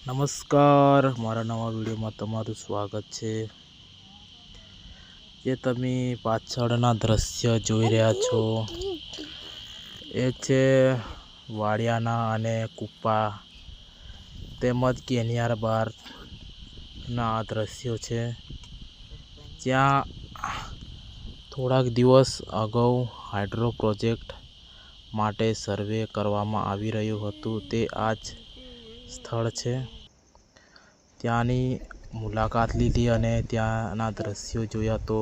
નમસ્કાર, મારા નવા વિડીયોમાં તમારું સ્વાગત છે। જે તમે પાછળના દ્રશ્ય જોઈ રહ્યા છો એ છે વાડિયાના અને કુપ્પા તેમજ કેનિયાર બારના દ્રશ્યો છે, જ્યાં થોડાક દિવસ અગાઉ હાઇડ્રો પ્રોજેક્ટ માટે સર્વે કરવામાં આવી રહ્યું હતું। તે આ જ સ્થળ છે। ત્યાંની મુલાકાત લીધી અને ત્યાંના દ્રશ્યો જોયા તો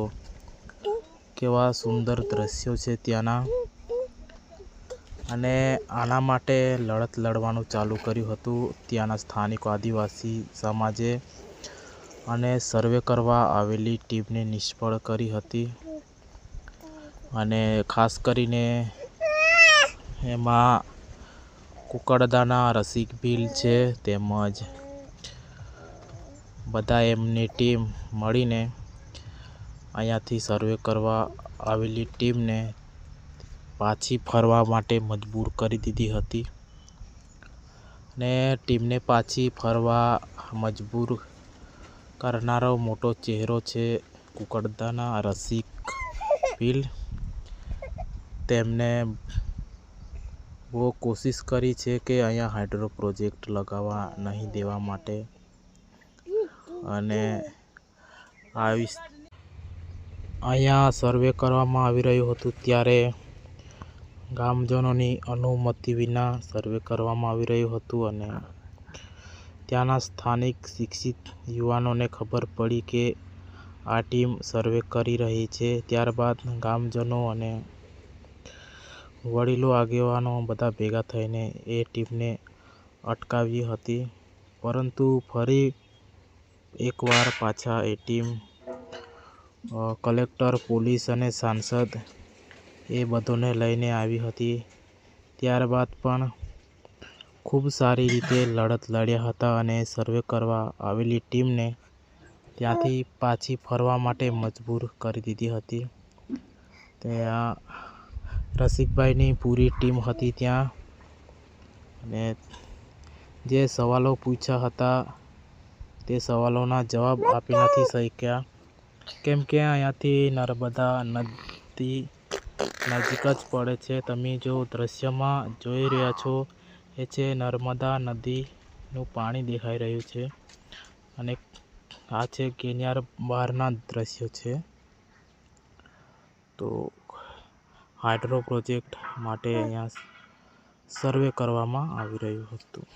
કેવા સુંદર દ્રશ્યો છે ત્યાંના। અને આના માટે લડત લડવાનું ચાલુ કર્યું હતું ત્યાંના સ્થાનિક આદિવાસી સમાજે અને સર્વે કરવા આવેલી ટીમને નિષ્ફળ કરી હતી। અને ખાસ કરીને એમાં કુકડદાના રસિક ભીલ છે તેમજ બધા એમની ટીમ મળીને અહીંયાથી સર્વે કરવા આવેલી ટીમને પાછી ફરવા માટે મજબૂર કરી દીધી હતી। ને ટીમને પાછી ફરવા મજબૂર કરનારો મોટો ચહેરો છે કુકડદાના રસિક ભીલ। તેમને બહુ કોશિશ કરી છે કે અહીંયા હાઇડ્રો પ્રોજેક્ટ લગાવવા નહીં દેવા માટે। અને અહીંયા સર્વે કરવામાં આવી રહ્યું હતું ત્યારે ગામજનોની અનુમતિ વિના સર્વે કરવામાં આવી રહ્યું હતું। અને ત્યાંના સ્થાનિક શિક્ષિત યુવાનોને ખબર પડી કે આ ટીમ સર્વે કરી રહી છે, ત્યારબાદ ગામજનો અને વડીલો આગેવાનો બધા ભેગા થઈને એ ટીમને અટકાવી હતી। પરંતુ ફરી એકવાર પાછા એ ટીમ કલેક્ટર, પોલીસ અને સાંસદ એ બધોને લઈને આવી હતી। ત્યારબાદ પણ ખૂબ સારી રીતે લડત લડ્યા હતા અને સર્વે કરવા આવેલી ટીમને ત્યાંથી પાછી ફરવા માટે મજબૂર કરી દીધી હતી। ત્યાં રસિકભાઈની પૂરી ટીમ હતી ત્યાં। અને જે સવાલો પૂછ્યા હતા તે સવાલોના જવાબ આપી નથી શક્યા, કેમ કે અહીંયાથી નર્મદા નદી નજીક જ પડે છે। તમે જો દ્રશ્યમાં જોઈ રહ્યા છો એ છે નર્મદા નદીનું પાણી દેખાઈ રહ્યું છે। અને આ છે કેનિયાર બારના દ્રશ્યો છે। તો હાઇડ્રો પ્રોજેક્ટ માટે અહીંયા સર્વે કરવામાં આવી રહ્યું હતું।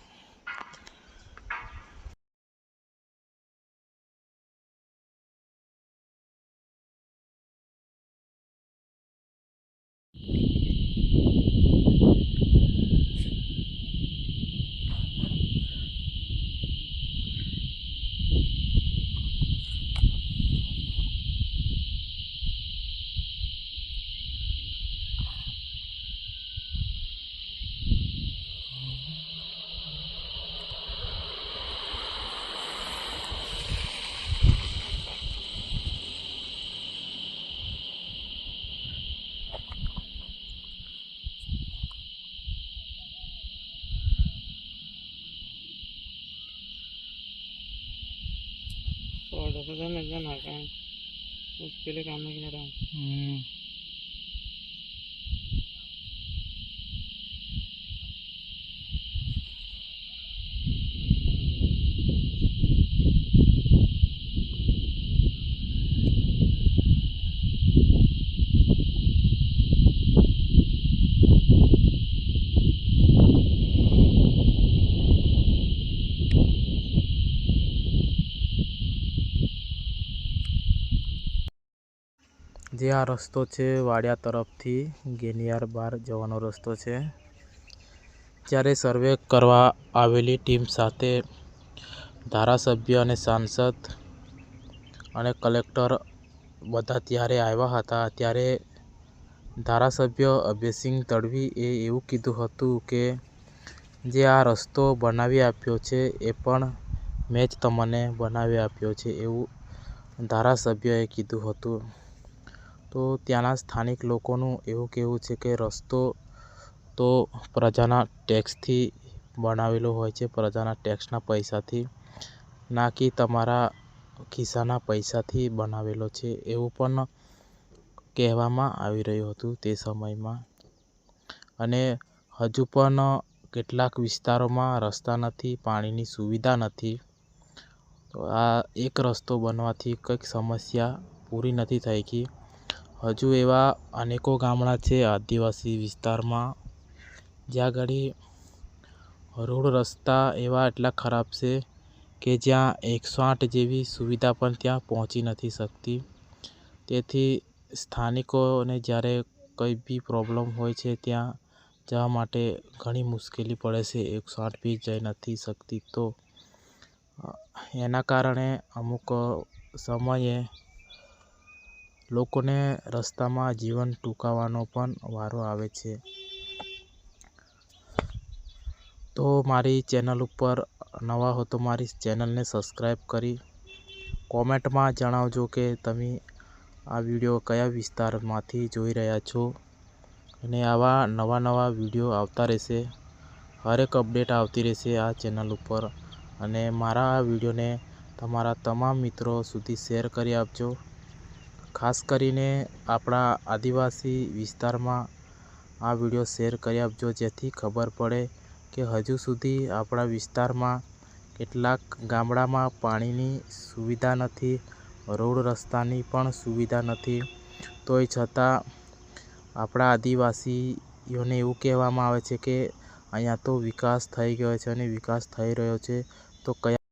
જે આ રસ્તો છે વાડિયા તરફથી કેનિયાર બાર જવાનો રસ્તો છે। જ્યારે સર્વે કરવા આવેલી ટીમ સાથે ધારાસભ્ય અને સાંસદ અને કલેક્ટર બધા ત્યારે આવ્યા હતા, ત્યારે ધારાસભ્ય અભયસિંહ તડવીએ એવું કીધું હતું કે જે આ રસ્તો બનાવી આપ્યો છે એ પણ મેં જ તમને બનાવી આપ્યો છે, એવું ધારાસભ્યએ કીધું હતું। તો ત્યાંના સ્થાનિક લોકોનું એવું કહેવું છે કે રસ્તો તો પ્રજાના ટેક્સથી બનાવેલો હોય છે પ્રજાના ટેક્સના પૈસાથી, ના કે તમારા ખિસ્સાના પૈસાથી બનાવેલો છે એવું પણ કહેવામાં આવી રહ્યું હતું તે સમયમાં. અને હજુ પણ કેટલાક વિસ્તારોમાં રસ્તા નથી, પાણીની સુવિધા નથી. તો આ એક રસ્તો બનવાથી કંઈક સમસ્યા પૂરી નથી થઈ ગઈ. હજુ એવા અનેકો ગામડા છે આદિવાસી વિસ્તારમાં જ્યાં આગળ રોડ રસ્તા એવા એટલા ખરાબ છે કે જ્યાં 108 જેવી સુવિધા પણ ત્યાં પહોંચી નથી શકતી. તેથી સ્થાનિકોને જ્યારે કંઈ બી પ્રોબ્લેમ હોય છે ત્યાં જવા માટે ઘણી મુશ્કેલી પડે છે. 108 બી જઈ નથી શકતી. તો એના કારણે અમુક સમયે લોકોને રસ્તામાં જીવન ટૂંકાવવાનો પણ વારો આવે છે. તો મારી ચેનલ ઉપર નવા હો તો મારી ચેનલને સબસ્ક્રાઈબ કરી કોમેન્ટમાં જણાવજો કે તમે આ વિડીયો કયા વિસ્તારમાંથી જોઈ રહ્યા છો. અને આવા નવા વિડીયો આવતા રહેશે, હરેક અપડેટ આવતી રહેશે આ ચેનલ ઉપર. અને મારા આ વિડીયોને તમારા તમામ મિત્રો સુધી શેર કરી આપજો. ખાસ કરીને આપણા આદિવાસી વિસ્તારમાં આ વિડીયો શેર કરી આપજો, જેથી ખબર પડે કે હજુ સુધી આપણા વિસ્તારમાં કેટલાક ગામડામાં પાણીની સુવિધા નથી, રોડ રસ્તાની પણ સુવિધા નથી. તોય છતાં આપણા આદિવાસીઓને એવું કહેવામાં આવે છે કે અહીંયા તો વિકાસ થઈ ગયો છે અને વિકાસ થઈ રહ્યો છે. તો કયા